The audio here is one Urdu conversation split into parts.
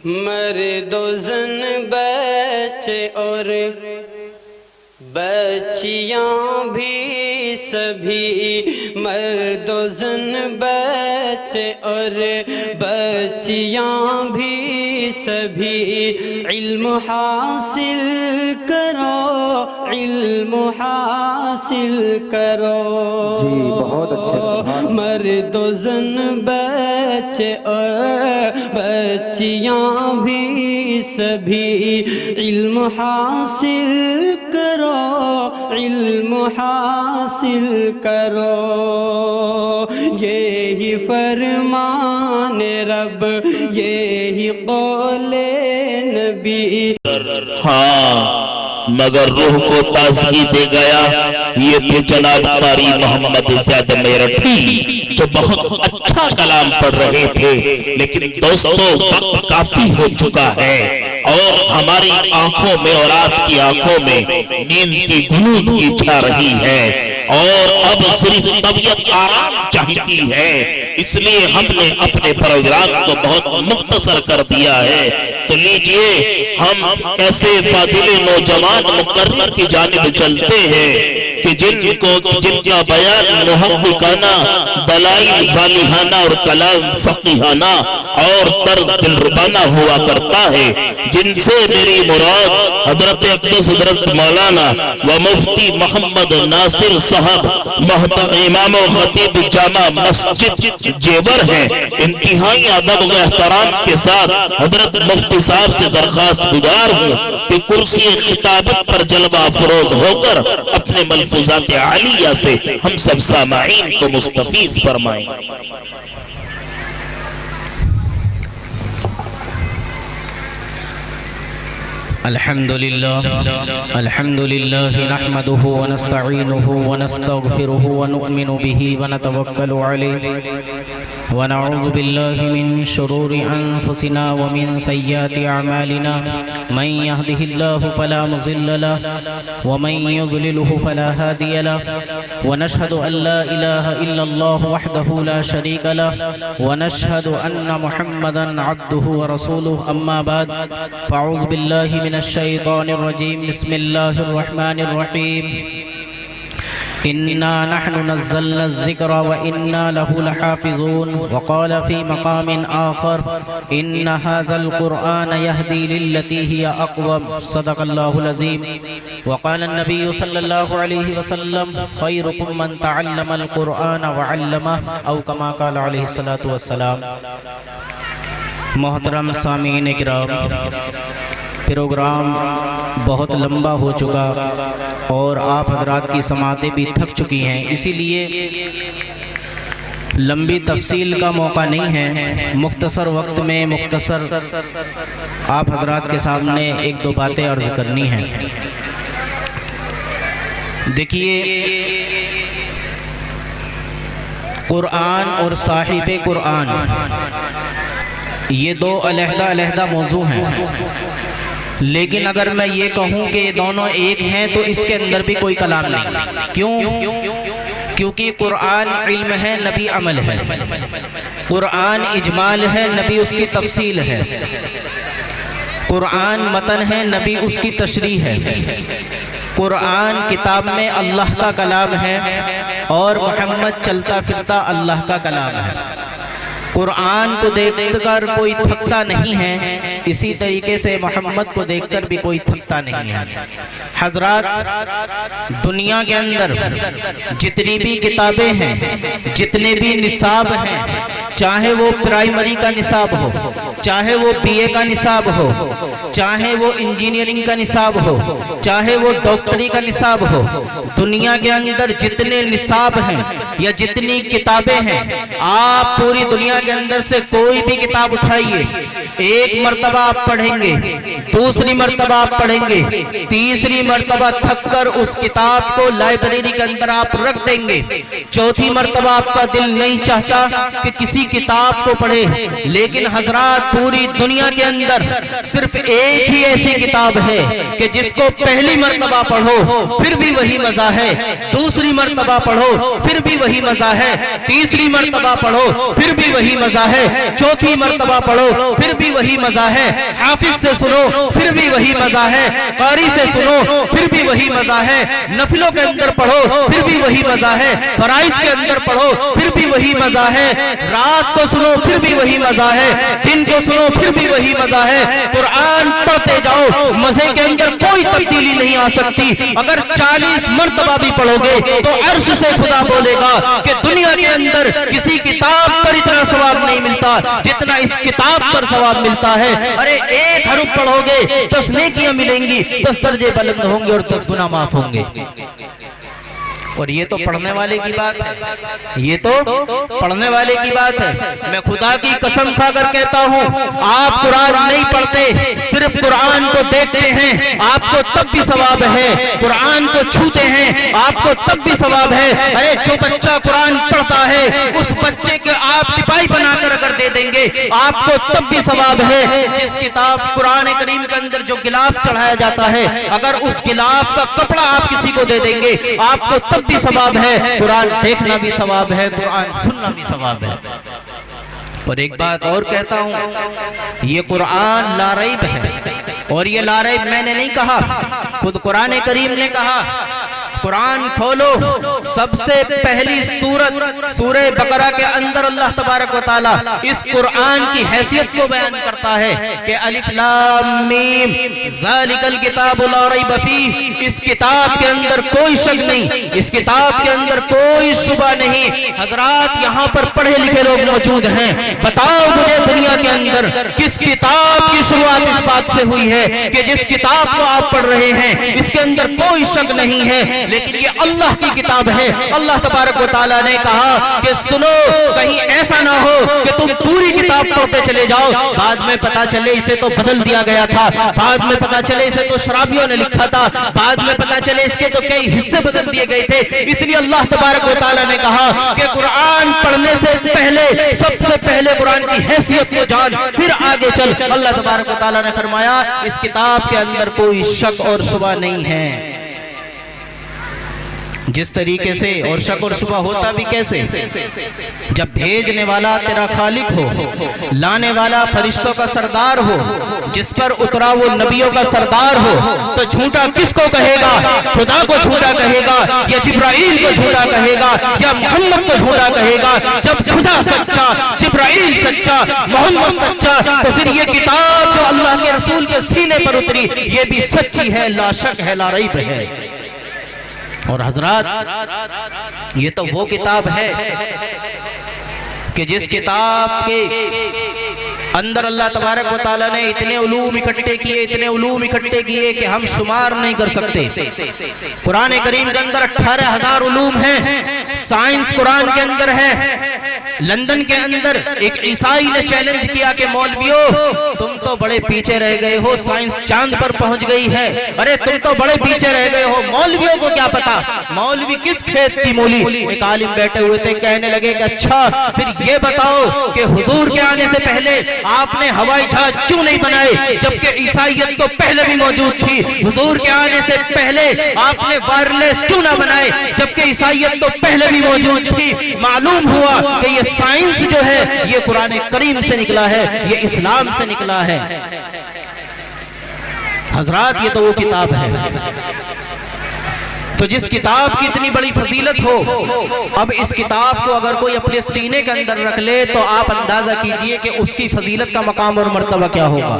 مرد و زن بچے اور بچیاں بھی سبھی، مرد و زن بچے اور بچیاں بھی سبھی، علم حاصل کرو، علم حاصل کرو۔ جی بہت اچھے، سبحان اللہ۔ مرد و زن بچے اور بچیاں بھی سبھی، علم حاصل کرو، علم حاصل کرو۔ یہی فرمان رب، یہی قول نبی۔ ہاں مگر روح کو تازگی دے گیا یہ تھے جناب قاری محمد زیاد میرٹھی، جو بہت اچھا کلام پڑھ رہے تھے، لیکن دوستو وقت کافی ہو چکا ہے اور ہماری آنکھوں میں اور آپ کی آنکھوں میں نیند کی غنود کی چھا رہی ہے اور اب صرف طبیعت آرام چاہتی ہے، اس لیے ہم نے اپنے پروگرام کو بہت مختصر کر دیا ہے۔ تو لیجئے ہم ایسے فاضل نوجوان مقرر کی جانب چلتے ہیں کہ جن کا بیان محققانہ، دلائل والہانہ اور کلام فقیہانہ اور طرز دلربانہ ہوا کرتا ہے، جن سے میری مراد حضرت اقدس حضرت مولانا و مفتی محمد ناصر صاحب امام و خطیب جامع مسجد جیور ہیں۔ انتہائی ادب و احترام کے ساتھ حضرت مفتی صاحب سے درخواست گزار ہوں کہ کرسی خطابت پر جلوہ افروز ہو کر اپنے ملفوظات عالیہ سے ہم سب سامعین کو مستفیض فرمائیں۔ الحمد لله نحمده ونستعينه ونستغفره ونؤمن به ونتوكل عليه ونعوذ بالله من شرور أنفسنا ومن سيئات أعمالنا، من يهده الله فلا مضل له ومن يضلله فلا هادي له، ونشهد أن لا إله إلا الله وحده لا شريك له، ونشهد أن محمدا عبده ورسوله، أما بعد فأعوذ بالله من الشيطان الرجيم، بسم الله الرحمن الرحيم، إنا نحن نزلنا الذكر وإنا له لحافظون، وقال في مقام آخر إن هذا القرآن يهدي للتي هي أقوم، صدق الله العظيم، وقال النبي صلى الله عليه وسلم خيركم من تعلم القرآن وعلمه، أو كما قال عليه الصلاة والسلام۔ محترم سامعین اکرام، پروگرام بہت لمبا ہو چکا اور آپ حضرات کی سماعتیں بھی تھک چکی ہیں، اسی لیے لمبی تفصیل کا موقع نہیں ہے، مختصر وقت میں مختصر آپ حضرات کے سامنے ایک دو باتیں عرض کرنی ہیں۔ دیکھیے، قرآن اور صاحب قرآن یہ دو علیحدہ علیحدہ موضوع ہیں، لیکن اگر میں یہ کہوں کہ یہ دونوں ایک ہیں تو اس کے اندر بھی کوئی کلام نہیں۔ کیوں؟ کیونکہ قرآن علم ہے، نبی عمل ہے، قرآن اجمال ہے، نبی اس کی تفصیل ہے، قرآن متن ہے، نبی اس کی تشریح ہے، قرآن کتاب میں اللہ کا کلام ہے اور محمد چلتا پھرتا اللہ کا کلام ہے۔ قرآن کو دیکھ کر کوئی تھکتا نہیں ہے، اسی طریقے سے محمد کو دیکھ کر بھی کوئی تھکتا نہیں ہے۔ حضرات، دنیا کے اندر جتنی بھی کتابیں ہیں، جتنے بھی نصاب ہیں، چاہے وہ پرائمری کا نصاب ہو، چاہے وہ بی اے کا نصاب ہو، چاہے وہ انجینئرنگ کا نصاب ہو، چاہے وہ ڈاکٹری کا نصاب ہو، دنیا کے اندر جتنے نصاب ہیں یا جتنی کتابیں ہیں، آپ پوری دنیا کے اندر سے کوئی بھی کتاب اٹھائیے، ایک مرتبہ آپ پڑھیں گے، دوسری مرتبہ آپ پڑھیں گے، تیسری مرتبہ تھک کر اس کتاب کو لائبریری کے اندر آپ رکھ دیں گے، چوتھی مرتبہ آپ کا دل نہیں چاہتا کہ کسی کتاب کو پڑھے۔ لیکن حضرات، پوری دنیا کے اندر صرف ایک ہی ایسی کتاب ہے کہ جس کو پہلی مرتبہ پڑھو پھر بھی وہی مزہ ہے، دوسری مرتبہ پڑھو پھر بھی وہی مزہ ہے، تیسری مرتبہ پڑھو پھر بھی وہی مزہ ہے، چوتھی مرتبہ پڑھو پھر بھی وہی مزہ ہے, حافظ سے سنو پھر بھی وہی مزہ ہے, قاری سے سنو پھر بھی وہی مزہ ہے, نفلوں کے اندر پڑھو پھر بھی وہی مزہ ہے, فرائض کے اندر پڑھو پھر بھی وہی مزہ ہے, رات کو سنو پھر بھی وہی مزہ ہے, دن کو سنو پھر بھی وہی مزہ ہے. قرآن پڑھتے جاؤ, مزے کے اندر کوئی تبدیلی نہیں آ سکتی. اگر 40 مرتبہ بھی پڑھو گے تو عرش سے خدا بولے گا کہ دنیا کے اندر کسی کتاب پر اتنا ثواب نہیں ملتا جتنا اس کتاب پر ثواب ملتا ہے. ارے ایک حرف پڑھو گے 10 نیکیاں ملیں گی, 10 درجے بلند ہوں گے اور 10 گناہ معاف ہوں گے. اور یہ تو پڑھنے والے کی بات ہے, یہ تو پڑھنے والے کی بات ہے. میں خدا کی قسم کھا کر کہتا ہوں, آپ قرآن نہیں پڑھتے, صرف قرآن کو دیکھتے ہیں, آپ کو تب بھی ثواب ہے. قرآن کو چھوتے ہیں, آپ کو تب بھی ثواب ہے. ارے جو بچہ قرآن پڑھتا ہے اس بچے کے آپ ٹپائی بنا کر اگر دے دیں گے آپ کو تب بھی ثواب ہے. جس کتاب قرآن کریم کے اندر جو گلاب چڑھایا جاتا ہے, اگر اس گلاب کا کپڑا آپ کسی کو دے دیں گے آپ کو تب بھی ثواب ہے. قرآن دیکھنا بھی ثواب ہے, قرآن سننا بھی ثواب ہے. اور ایک بات اور کہتا ہوں, یہ قرآن لا ریب ہے, اور یہ لا ریب میں نے نہیں کہا, خود قرآن کریم نے کہا. قرآن کھولو, سب سے پہلی سورت سورہ بقرہ کے اندر اللہ تبارک و تعالی اس قرآن کی حیثیت کو بیان کرتا ہے کہ الف لام میم ذالک الکتاب لا ریب فیہ, اس کتاب کے اندر کوئی شک نہیں, اس کتاب کے اندر کوئی شبہ نہیں. حضرات یہاں پر پڑھے لکھے لوگ موجود ہیں, بتاؤ مجھے دنیا کے اندر کس کتاب کی شروعات اس بات سے ہوئی ہے کہ جس کتاب کو آپ پڑھ رہے ہیں اس کے اندر کوئی شک نہیں ہے, لیکن یہ اللہ کی کتاب ہے. اللہ تبارک و تعالیٰ نے کہا کہ سنو, کہیں ایسا نہ ہو کہ تم پوری کتاب پڑھتے چلے جاؤ, بعد میں پتا چلے اسے تو بدل دیا گیا تھا, بعد میں پتا چلے اسے تو شرابیوں نے لکھا تھا, بعد میں پتا چلے اس کے تو کئی حصے بدل دیے گئے تھے. اس لیے اللہ تبارک و تعالیٰ نے کہا کہ قرآن پڑھنے سے پہلے سب سے پہلے قرآن کی حیثیت کو جان, پھر آگے چل. اللہ تبارک و تعالیٰ نے فرمایا اس کتاب کے اندر کوئی شک اور شبہ نہیں ہے. جس طریقے سے, اور شک اور شبہ ہوتا بھی کیسے, جب بھیجنے والا تیرا خالق ہو, لانے والا فرشتوں کا سردار ہو, جس پر اترا وہ نبیوں کا سردار ہو, تو جھوٹا کس کو کہے گا؟ خدا کو جھوٹا کہے گا, یا جبرائیل کو جھوٹا کہے گا, یا محمد کو جھوٹا کہے گا؟ جب خدا سچا, جبرائیل سچا, محمد سچا, تو پھر یہ کتاب جو اللہ کے رسول کے سینے پر اتری یہ بھی سچی ہے, لا شک ہے, لا ریب ہے. اور حضرات یہ تو وہ کتاب ہے کہ جس کتاب کے اندر اللہ تبارک و تعالیٰ نے اتنے علوم اکٹھے کیے, اتنے علوم اکٹھے کیے کہ ہم شمار نہیں کر سکتے. قرآن کریم کے اندر 18,000 علوم ہیں. سائنس قرآن کے اندر ہے. لندن کے اندر ایک عیسائی نے چیلنج کیا کہ مولویوں تم تو بڑے پیچھے رہ گئے ہو, سائنس چاند پر پہنچ گئی ہے. ارے تم تو بڑے پیچھے رہ گئے ہو, مولویوں کو کیا پتا, مولوی کس کھیت کی مولی. ایک عالم بیٹھے ہوئے تھے, کہنے لگے کہ اچھا پھر یہ بتاؤ کہ حضور کے آنے سے پہلے آپ نے ہوائی جہاز کیوں نہیں بنائے جبکہ عیسائیت تو پہلے بھی موجود تھی. حضور کے آنے سے پہلے آپ نے وائرلیس کیوں نہ بنائے جبکہ عیسائیت تو پہلے بھی موجود تھی. معلوم ہوا کہ یہ سائنس جو ہے یہ قرآن کریم سے نکلا ہے, یہ اسلام سے نکلا ہے. حضرات یہ تو وہ کتاب ہے. تو جس کتاب کی اتنی بڑی فضیلت ہو, اب اس کتاب کو اگر کوئی اپنے سینے کے اندر رکھ لے تو آپ اندازہ کیجئے کہ اس کی فضیلت کا مقام اور مرتبہ کیا ہوگا.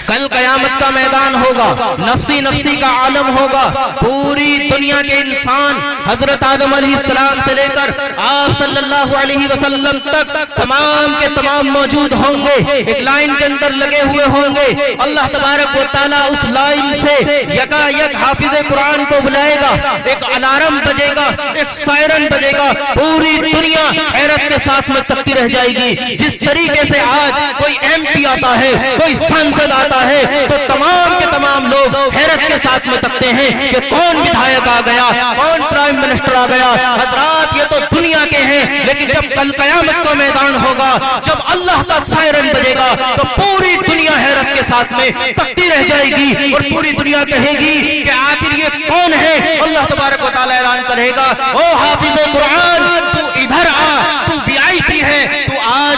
کل قیامت کا میدان ہوگا, نفسی نفسی کا عالم ہوگا, پوری دنیا کے انسان حضرت آدم علیہ السلام سے لے کر آپ صلی اللہ علیہ وسلم تک تمام کے تمام موجود ہوں گے, ایک لائن کے اندر لگے ہوئے ہوں گے. اللہ تبارک و تعالیٰ اس لائن سے یکا یک حافظ قرآن کو بلائے گا, ایک الارم بجے گا, ایک سائرن بجے گا, پوری دنیا حیرت کے ساتھ میں تکتی رہ جائے گی. جس طریقے سے آج کوئی ایم پی آتا ہے, کوئی سانسد آتا ہے, تو تمام کے تمام لوگ حیرت کے ساتھ میں تکتے ہیں کہ کون ودھایک آ گیا, کون پرائم منسٹر آ گیا. حضرات یہ تو دنیا کے ہیں, لیکن جب کل قیامت کا میدان ہوگا, جب اللہ کا سائرن بجے گا تو پوری دنیا حیرت کے ساتھ میں تکتی رہ جائے گی اور پوری دنیا کہے گی کہ آخر یہ کون ہے. اللہ تبارک و تعالیٰ اعلان کرے گا, او حافظ قرآن تو ادھر آ, تو VIP ہے, تو آج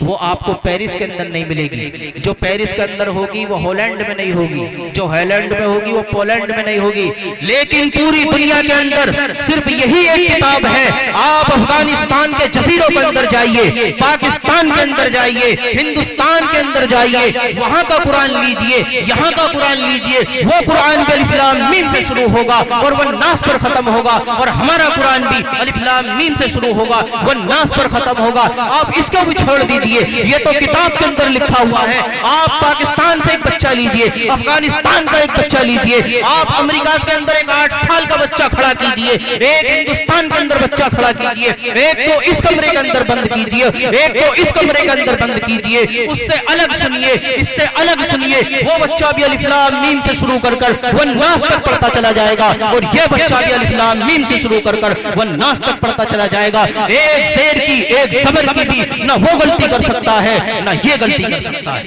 وہ آپ کو پیرس کے اندر نہیں ملے گی، جو پیرس کے اندر ہوگی وہ ہالینڈ میں نہیں ہوگی، جو ہالینڈ میں ہوگی وہ پولینڈ میں نہیں ہوگی، لیکن پوری دنیا کے اندر صرف یہی ایک کتاب ہے۔ آپ افغانستان کے جزیروں کے اندر جائیے، پاکستان کے اندر جائیے، ہندوستان کے اندر جائیے، وہاں کا قرآن لیجئے، یہاں کا قرآن لیجئے، وہ قرآن بھی الف لام میم سے شروع ہوگا اور وہ ناس پر ختم ہوگا، اور ہمارا قرآن بھی الف لام میم سے شروع ہوگا وہ ناس پر ختم ہوگا۔ آپ اس کو بھی چھوڑ دیجئے، یہ تو کتاب کے اندر لکھا ہوا ہے۔ آپ پاکستان سے ایک بچہ لیجئے، افغانستان کا ایک بچہ لیجئے، آپ امریکہ کے اندر ایک 8 سال کا بچہ کھڑا کیجئے، ایک ہندوستان کے اندر بچہ کھڑا کیجئے، ایک کو اس کمرے کے اندر بند کیجئے، ایک کو اس کمرے کے اندر بند کیجئے، اس سے الگ سنیے، اس سے الگ سنیے، وہ بچہ بھی الف لام میم سے شروع کر وہ ناس تک پڑھتا چلا جائے گا، اور یہ بچہ بھی الف لام میم سے شروع کر وہ ناس تک پڑھتا چلا جائے گا۔ ایک زیر کی ایک زبر کی بھی نہ وہ غلطی کر سکتا ہے نہ یہ غلطی کر سکتا ہے۔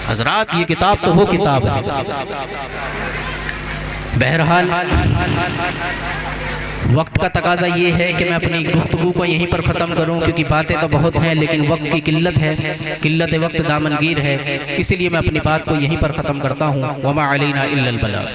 حضرات یہ کتاب تو وہ کتاب ہے۔ بہرحال وقت کا تقاضا یہ ہے کہ میں اپنی گفتگو کو یہیں پر ختم کروں، کیونکہ باتیں تو بہت ہیں لیکن وقت کی قلت ہے، قلت وقت دامنگیر ہے، اسی لیے میں اپنی بات کو یہیں پر ختم کرتا ہوں۔ وما علینا الا البلاغ۔